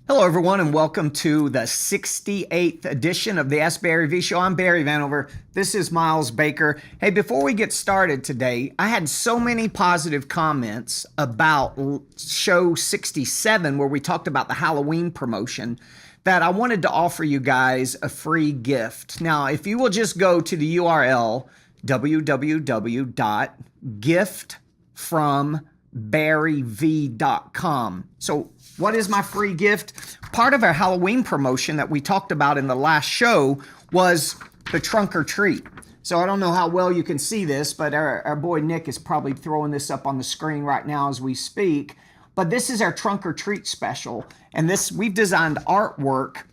Hello, everyone, and welcome to the 68th edition of the Ask Barry V Show. I'm Barry Vanover. This is Miles Baker. Hey, before we get started today, I had so many positive comments about show 67, where we talked about the Halloween promotion, that I wanted to offer you guys a free gift. Now, if you will just go to the URL, www.giftfrombarryv.com. So what is my free gift? Part of our Halloween promotion that we talked about in the last show was the trunk or treat. So I don't know how well you can see this, but our boy Nick is probably throwing this up on the screen right now as we speak. But this is our trunk or treat special. And this, we've designed artwork,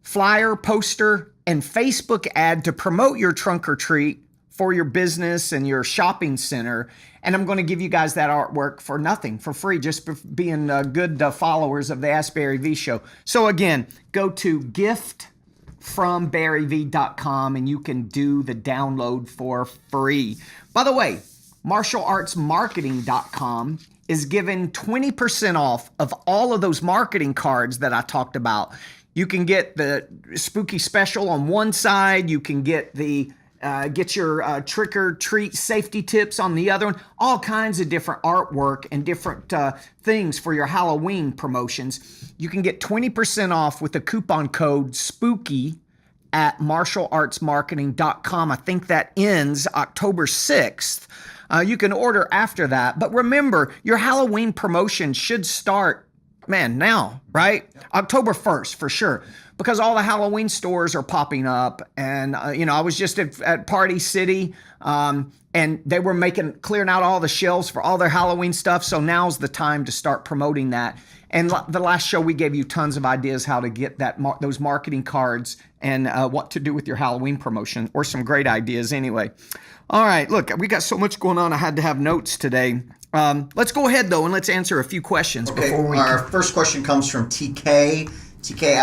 flyer, poster, and Facebook ad to promote your trunk or treat for your business and your shopping center. And I'm going to give you guys that artwork for nothing, for free, just for being good followers of the Ask Barry V Show. So again, go to giftfrombarryv.com and you can do the download for free. By the way, martialartsmarketing.com is giving 20% off of all of those marketing cards that I talked about. You can get the spooky special on one side. You can get the get your trick or treat safety tips on the other one. All kinds of different artwork and different things for your Halloween promotions. You can get 20% off with the coupon code SPOOKY at martialartsmarketing.com. I think that ends October 6th. You can order after that. But remember, your Halloween promotion should start, now, right? October 1st for sure, because all the Halloween stores are popping up. And, I was just at Party City and they were clearing out all the shelves for all their Halloween stuff. So now's the time to start promoting that. And the last show, we gave you tons of ideas how to get those marketing cards and what to do with your Halloween promotion, or some great ideas anyway. All right, look, we got so much going on. I had to have notes today. Let's go ahead, though, and let's answer a few questions. Okay, before we our first question comes from TK. TK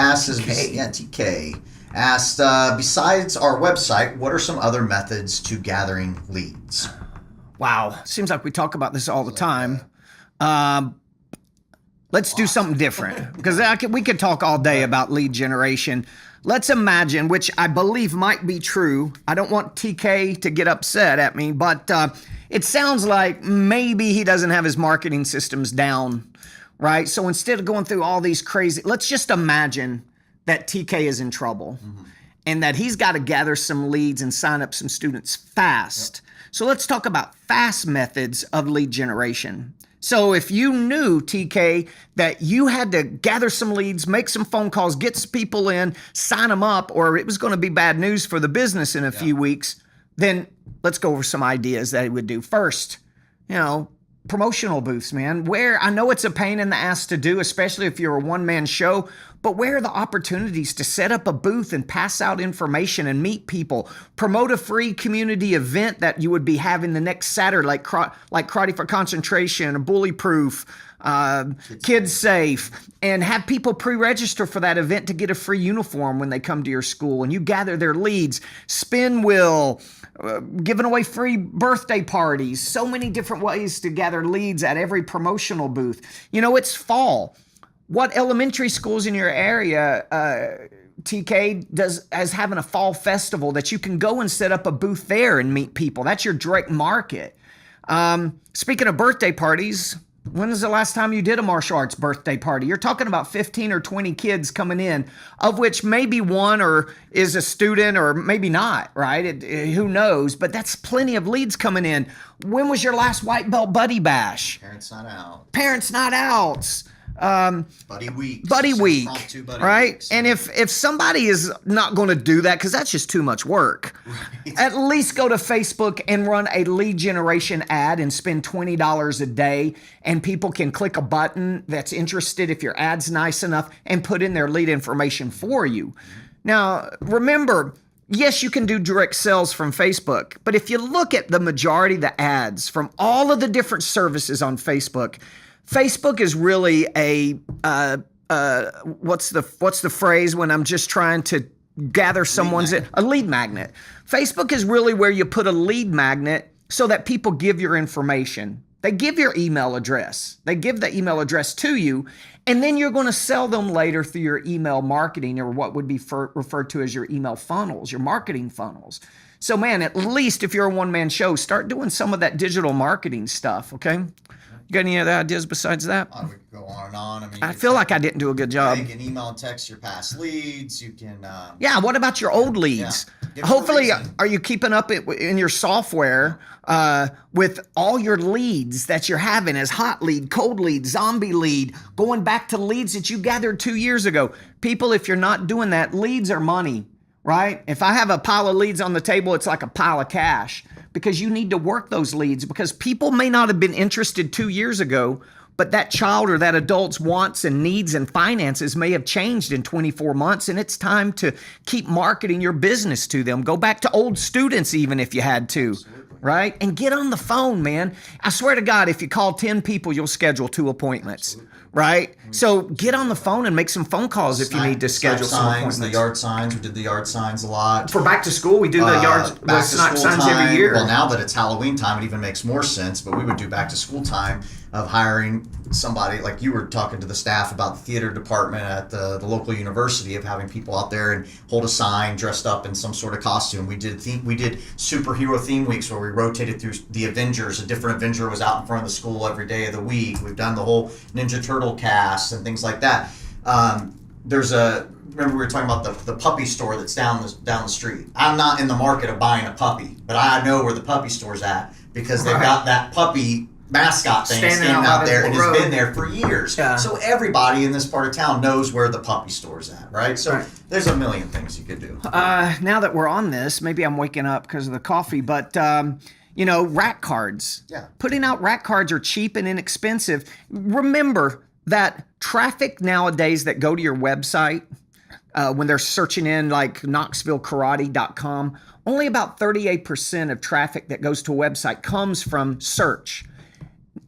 asked, besides our website, what are some other methods to gathering leads? Wow, seems like we talk about this all the time. Let's do something different, because we could talk all day about lead generation. Let's imagine, which I believe might be true. I don't want TK to get upset at me, but it sounds like maybe he doesn't have his marketing systems down, right? So instead of going through all these crazy, let's just imagine that TK is in trouble and that he's got to gather some leads and sign up some students fast. Yep. So let's talk about fast methods of lead generation. So if you knew, TK, that you had to gather some leads, make some phone calls, get some people in, sign them up, or it was going to be bad news for the business in a few weeks, then let's go over some ideas that he would do. First, promotional booths, man. Where I know it's a pain in the ass to do, especially if you're a one-man show, but where are the opportunities to set up a booth and pass out information and meet people? Promote a free community event that you would be having the next Saturday, like Karate for Concentration, or Bully Proof, Kids Safe, and have people pre-register for that event to get a free uniform when they come to your school, and you gather their leads. Spin wheel, giving away free birthday parties, so many different ways to gather leads at every promotional booth. It's fall. What elementary schools in your area, TK, as having a fall festival that you can go and set up a booth there and meet people? That's your direct market. Speaking of birthday parties, when was the last time you did a martial arts birthday party? You're talking about 15 or 20 kids coming in, of which maybe one is a student or maybe not, right? Who knows? But that's plenty of leads coming in. When was your last white belt buddy bash? Parents not out. Parents not outs. Buddy week, right? Weeks. And if somebody is not going to do that, because that's just too much work, right, at least go to Facebook and run a lead generation ad and spend $20 a day, and people can click a button that's interested if your ad's nice enough and put in their lead information for you. Now, remember, yes, you can do direct sales from Facebook, but if you look at the majority of the ads from all of the different services on Facebook, Facebook is really a what's the phrase when I'm just trying to gather someone's a lead magnet. Facebook is really where you put a lead magnet so that people give your information. They give your email address. They give the email address to you, and then you're going to sell them later through your email marketing, or what would be referred to as your email funnels, your marketing funnels. So man, at least if you're a one-man show, start doing some of that digital marketing stuff, okay? You got any other ideas besides that? We could go on and on. I mean, I feel like I didn't do a good job. You can email and text your past leads. You can. Yeah, what about your old leads? Yeah. Hopefully, are you keeping up in your software with all your leads that you're having as hot lead, cold lead, zombie lead, going back to leads that you gathered 2 years ago? People, if you're not doing that, leads are money, right? If I have a pile of leads on the table, it's like a pile of cash, because you need to work those leads, because people may not have been interested 2 years ago, but that child or that adult's wants and needs and finances may have changed in 24 months, and it's time to keep marketing your business to them. Go back to old students even if you had to, right? And get on the phone, man. I swear to God, if you call 10 people, you'll schedule 2 appointments, right? So get on the phone and make some phone calls if you need to schedule some appointments. The yard signs, we did the yard signs a lot. For back to school, we do the back to signs school time. every year. Well, now that it's Halloween time, it even makes more sense. But we would do back to school time of hiring somebody, like you were talking to the staff about the theater department at the local university, of having people out there and hold a sign dressed up in some sort of costume. We did superhero theme weeks where we rotated through the Avengers. A different Avenger was out in front of the school every day of the week. We've done the whole Ninja Turtle cast and things like that. Remember we were talking about the puppy store that's down the street. I'm not in the market of buying a puppy, but I know where the puppy store's at, because they've got that puppy mascot thing standing out there, and it's been there for years. Yeah. So everybody in this part of town knows where the puppy store's at, right? So there's a million things you could do. Now that we're on this, maybe I'm waking up because of the coffee, but rack cards. Yeah. Putting out rack cards are cheap and inexpensive. Remember that traffic nowadays that go to your website, when they're searching in like KnoxvilleKarate.com, only about 38% of traffic that goes to a website comes from search.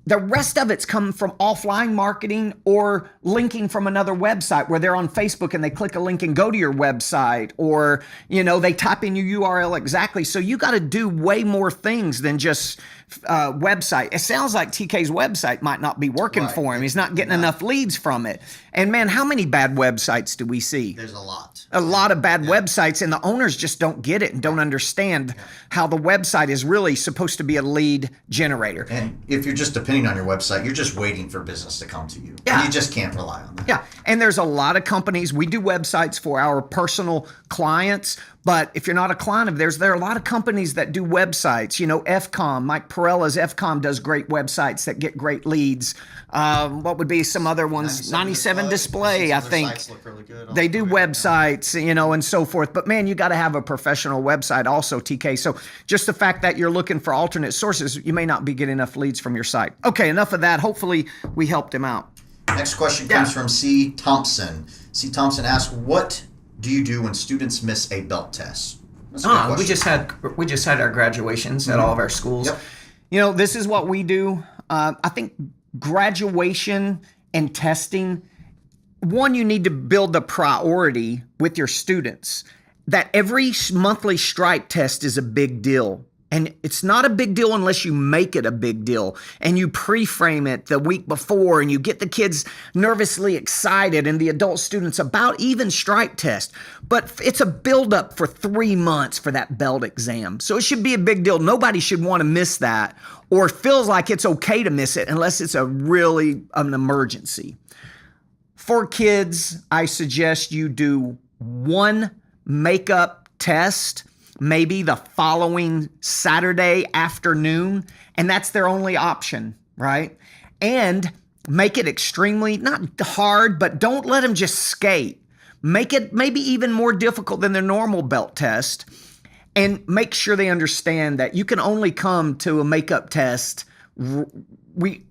The rest of it's come from offline marketing or linking from another website, where they're on Facebook and they click a link and go to your website, or, they type in your URL exactly. So you got to do way more things than just website. It sounds like TK's website might not be working for him. He's not getting enough leads from it. And man, how many bad websites do we see? There's a lot. A lot of bad websites, and the owners just don't get it and don't understand how the website is really supposed to be a lead generator. And if you're just depending on your website, you're just waiting for business to come to you. Yeah. You just can't rely on that. Yeah. And there's a lot of companies. We do websites for our personal clients, but if you're not a client of theirs, there are a lot of companies that do websites. FCOM, Mike Perella's FCOM does great websites that get great leads. What would be some other ones? 97 Display, I think. Sites look really good. They do websites, and so forth. But man, you got to have a professional website also, TK. So just the fact that you're looking for alternate sources, you may not be getting enough leads from your site. Okay, enough of that. Hopefully we helped him out. Next question comes from C. Thompson. C. Thompson asks, what do you do when students miss a belt test? That's a good question. We just had our graduations at all of our schools. Yep. This is what we do. I think graduation and testing, one, you need to build the priority with your students that every monthly strike test is a big deal. And it's not a big deal unless you make it a big deal and you pre-frame it the week before and you get the kids nervously excited and the adult students about even strike test. But it's a buildup for 3 months for that belt exam. So it should be a big deal. Nobody should want to miss that or feels like it's okay to miss it unless it's an emergency. For kids, I suggest you do one makeup test maybe the following Saturday afternoon, and that's their only option, right? And make it extremely, not hard, but don't let them just skate. Make it maybe even more difficult than their normal belt test, and make sure they understand that you can only come to a makeup test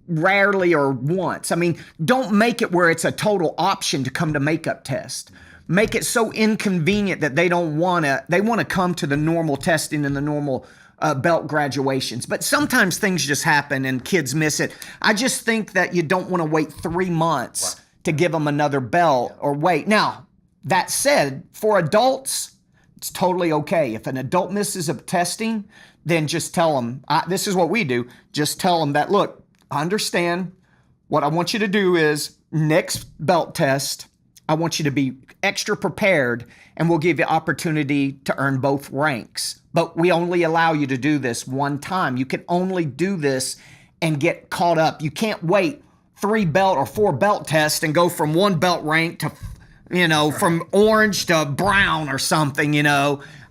rarely or once. I mean, don't make it where it's a total option to come to makeup test. Make it so inconvenient that they want to come to the normal testing and the normal belt graduations. But sometimes things just happen and kids miss it. I just think that you don't want to wait 3 months to give them another belt or wait. Now, that said, for adults, it's totally okay. If an adult misses a testing, then just tell them, this is what we do. Just tell them that, look, I understand. What I want you to do is next belt test, I want you to be extra prepared, and we'll give you opportunity to earn both ranks. But we only allow you to do this one time. You can only do this and get caught up. You can't wait 3 belt or 4 belt tests and go from 1 belt rank to, from orange to brown or something,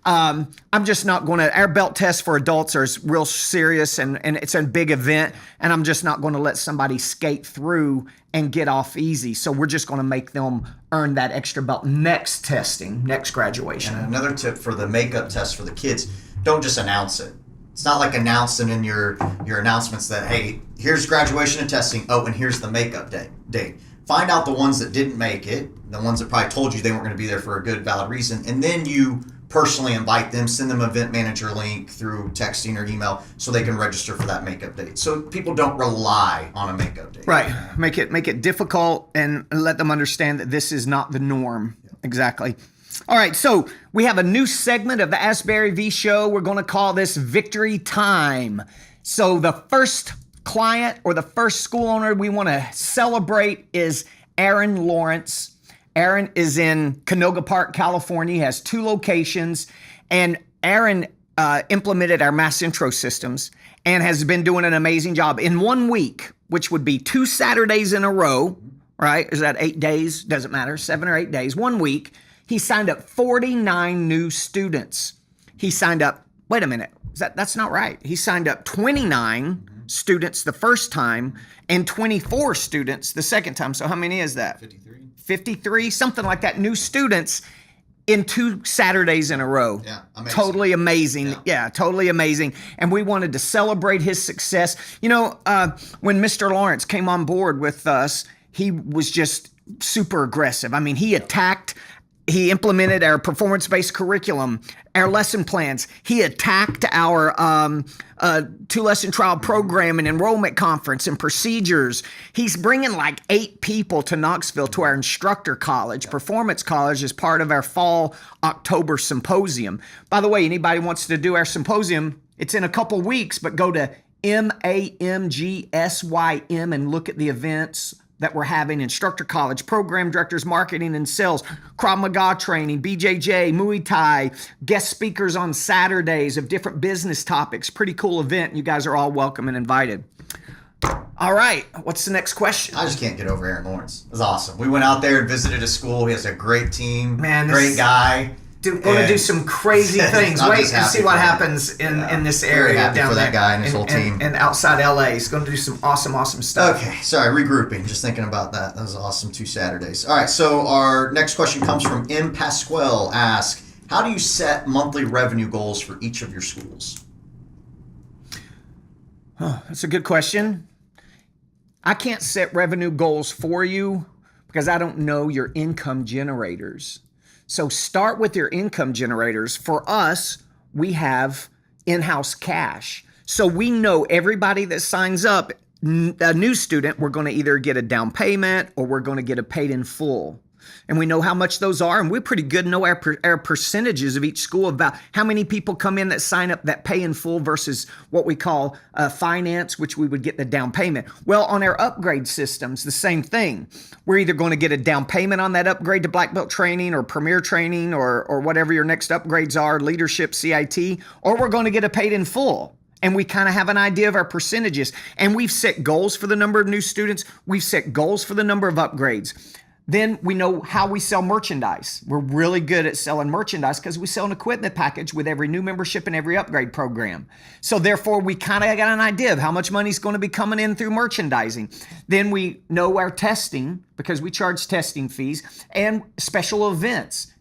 I'm just not going to, our belt tests for adults are real serious and it's a big event, and I'm just not going to let somebody skate through and get off easy. So we're just going to make them earn that extra belt next testing, next graduation. And another tip for the makeup test for the kids, don't just announce it. It's not like announcing in your announcements that, hey, here's graduation and testing. Oh, and here's the makeup date. Find out the ones that didn't make it, the ones that probably told you they weren't going to be there for a good, valid reason, and then you personally invite them, send them an event manager link through texting or email so they can register for that makeup date. So people don't rely on a makeup date. Right. Make it difficult and let them understand that this is not the norm. Yeah. Exactly. All right. So we have a new segment of the Asbury V Show. We're going to call this Victory Time. So the first client or the first school owner we want to celebrate is Aaron Lawrence. Aaron is in Canoga Park, California. He has 2 locations, and Aaron implemented our Mass Intro systems and has been doing an amazing job. In 1 week, which would be 2 Saturdays in a row, right? Is that 8 days? Doesn't matter, 7 or 8 days. 1 week, he signed up 49 new students. He signed up, wait a minute, that's not right. He signed up 29 students the first time and 24 students the second time. So how many is that? 53, something like that, new students in 2 Saturdays in a row. Yeah, amazing. Totally amazing. Yeah, totally amazing. And we wanted to celebrate his success. When Mr. Lawrence came on board with us, he was just super aggressive. I mean, he implemented our performance-based curriculum, our lesson plans. He attacked our 2-lesson trial program and enrollment conference and procedures. He's bringing like 8 people to Knoxville to our instructor college, Performance College, as part of our fall October symposium. By the way, anybody wants to do our symposium, it's in a couple weeks, but go to MAMGSYM and look at the events that we're having: instructor college, program directors, marketing and sales, Krav Maga training, BJJ, Muay Thai, guest speakers on Saturdays of different business topics. Pretty cool event. You guys are all welcome and invited. All right. What's the next question? I just can't get over Aaron Lawrence. It was awesome. We went out there and visited a school. He has a great team. Man, great guy. Going to do some crazy things. Wait and see what happens in this area Very happy down for there. that guy and his whole team. And outside LA. He's going to do some awesome stuff. Okay, sorry, regrouping. Just thinking about that. That was awesome. 2 Saturdays. All right, so our next question comes from M. Pasquale. Ask, how do you set monthly revenue goals for each of your schools? Oh, that's a good question. I can't set revenue goals for you because I don't know your income generators. So start with your income generators. For us, we have in-house cash. So we know everybody that signs up, a new student, we're going to either get a down payment or we're going to get a paid in full. And we know how much those are, and we're pretty good to know our percentages of each school about how many people come in that sign up that pay in full versus what we call finance, which we would get the down payment. Well, on our upgrade systems, the same thing. We're either going to get a down payment on that upgrade to black belt training or premier training or whatever your next upgrades are, leadership, CIT, or we're going to get a paid in full. And we kind of have an idea of our percentages. And we've set goals for the number of new students. We've set goals for the number of upgrades. Then we know how we sell merchandise. We're really good at selling merchandise because we sell an equipment package with every new membership and every upgrade program. So therefore, we kind of got an idea of how much money is going to be coming in through merchandising. Then we know our testing because we charge testing fees and special events,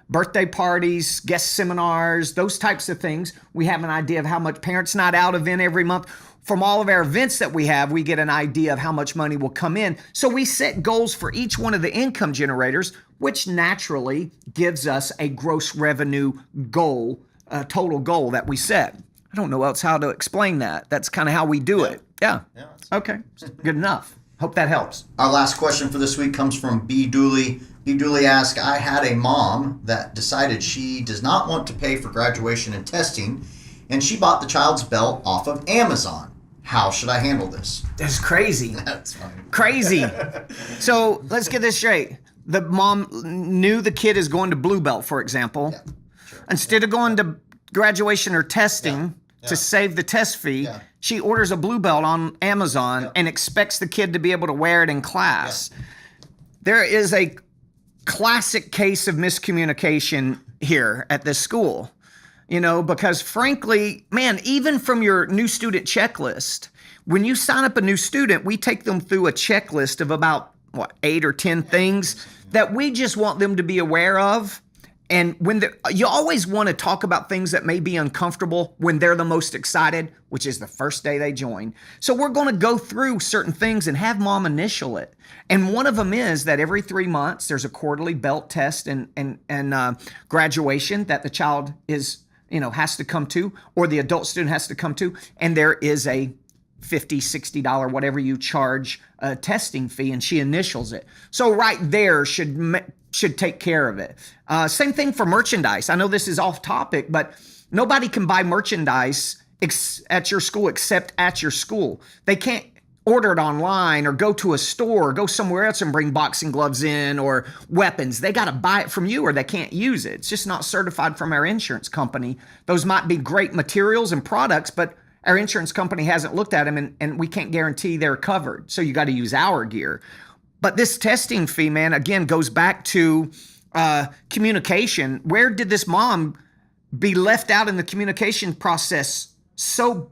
birthday parties, guest seminars, those types of things. We have an idea of how much Parents Night Out event every month. From all of our events that we have, we get an idea of how much money will come in. So we set goals for each one of the income generators, which naturally gives us a gross revenue goal, a total goal that we set. I don't know else how to explain that. That's kind of how we do it. Yeah. Okay. Good enough. Hope that helps. Our last question for this week comes from B. Dooley. B. Dooley asks, I had a mom that decided she does not want to pay for graduation and testing and she bought the child's belt off of Amazon. How should I handle this? That's crazy. That's funny. Crazy. So let's get this straight. The mom knew the kid is going to Blue Belt, for example. Yeah, sure. Instead of going to graduation or testing to save the test fee, she orders a Blue Belt on Amazon and expects the kid to be able to wear it in class. There is a classic case of miscommunication here at this school. You know, because frankly, man, even from your new student checklist, when you sign up a new student, we take them through a checklist of about, 8 or 10 things that we just want them to be aware of. And when you always want to talk about things that may be uncomfortable when they're the most excited, which is the first day they join. So we're going to go through certain things and have mom initial it. And one of them is that every 3 months, there's a quarterly belt test and graduation that the child has to come to, or the adult student has to come to, and there is a $50, $60, whatever you charge, testing fee, and she initials it. So right there should take care of it. Same thing for merchandise. I know this is off topic, but nobody can buy merchandise at your school except at your school. They can't order it online or go to a store or go somewhere else and bring boxing gloves in or weapons. They got to buy it from you or they can't use it. It's just not certified from our insurance company. Those might be great materials and products, but our insurance company hasn't looked at them and we can't guarantee they're covered. So you got to use our gear. But this testing fee, man, again, goes back to communication. Where did this mom be left out in the communication process so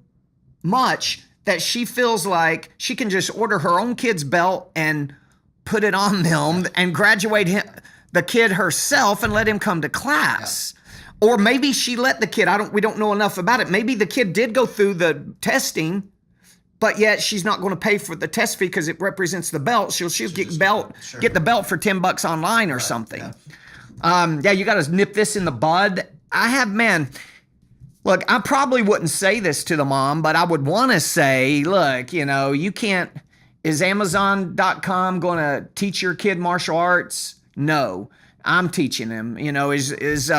much that she feels like she can just order her own kid's belt and put it on them and graduate the kid herself and let him come to class? Or maybe she let the kid, we don't know enough about it. Maybe the kid did go through the testing, but yet she's not going to pay for the test fee because it represents the belt. She'll get the belt for $10 online or something. You got to nip this in the bud. Look, I probably wouldn't say this to the mom, but I would want to say, look, you can't, is Amazon.com going to teach your kid martial arts? No, I'm teaching him. Is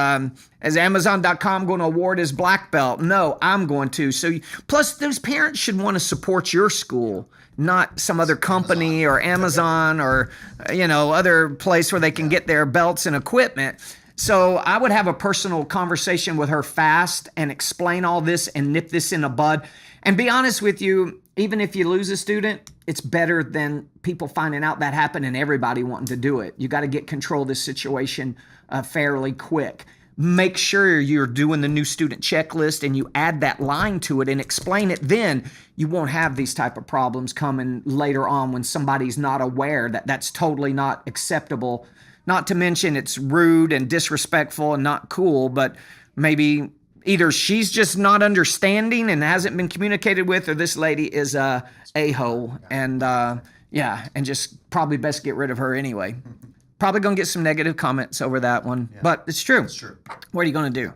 Amazon.com going to award his black belt? No, I'm going to. So plus those parents should want to support your school, not some other company or Amazon or, other place where they can get their belts and equipment. So I would have a personal conversation with her fast and explain all this and nip this in the bud. And be honest with you, even if you lose a student, it's better than people finding out that happened and everybody wanting to do it. You got to get control of this situation fairly quick. Make sure you're doing the new student checklist and you add that line to it and explain it. Then you won't have these type of problems coming later on when somebody's not aware that that's totally not acceptable. Not to mention it's rude and disrespectful and not cool, but maybe either she's just not understanding and hasn't been communicated with, or this lady is a a-hole and just probably best get rid of her anyway. Probably going to get some negative comments over that one, but it's true. It's true. What are you going to do?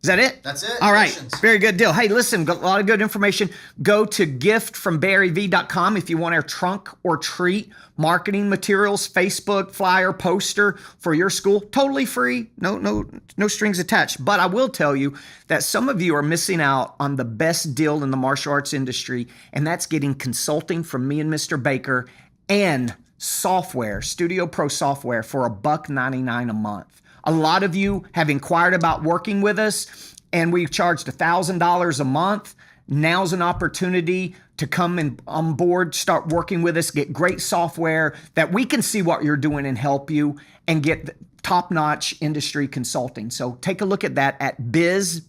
Is that it? That's it. All right. Questions? Very good deal. Hey, listen, got a lot of good information. Go to giftfrombarryv.com if you want our trunk or treat marketing materials, Facebook, flyer, poster for your school. Totally free. No strings attached. But I will tell you that some of you are missing out on the best deal in the martial arts industry, and that's getting consulting from me and Mr. Baker and software, Studio Pro software for $1.99 a month. A lot of you have inquired about working with us, and we've charged $1,000 a month. Now's an opportunity to come on board, start working with us, get great software that we can see what you're doing and help you and get top-notch industry consulting. So take a look at that at bizmax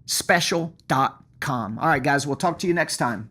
special.com. All right, guys, we'll talk to you next time.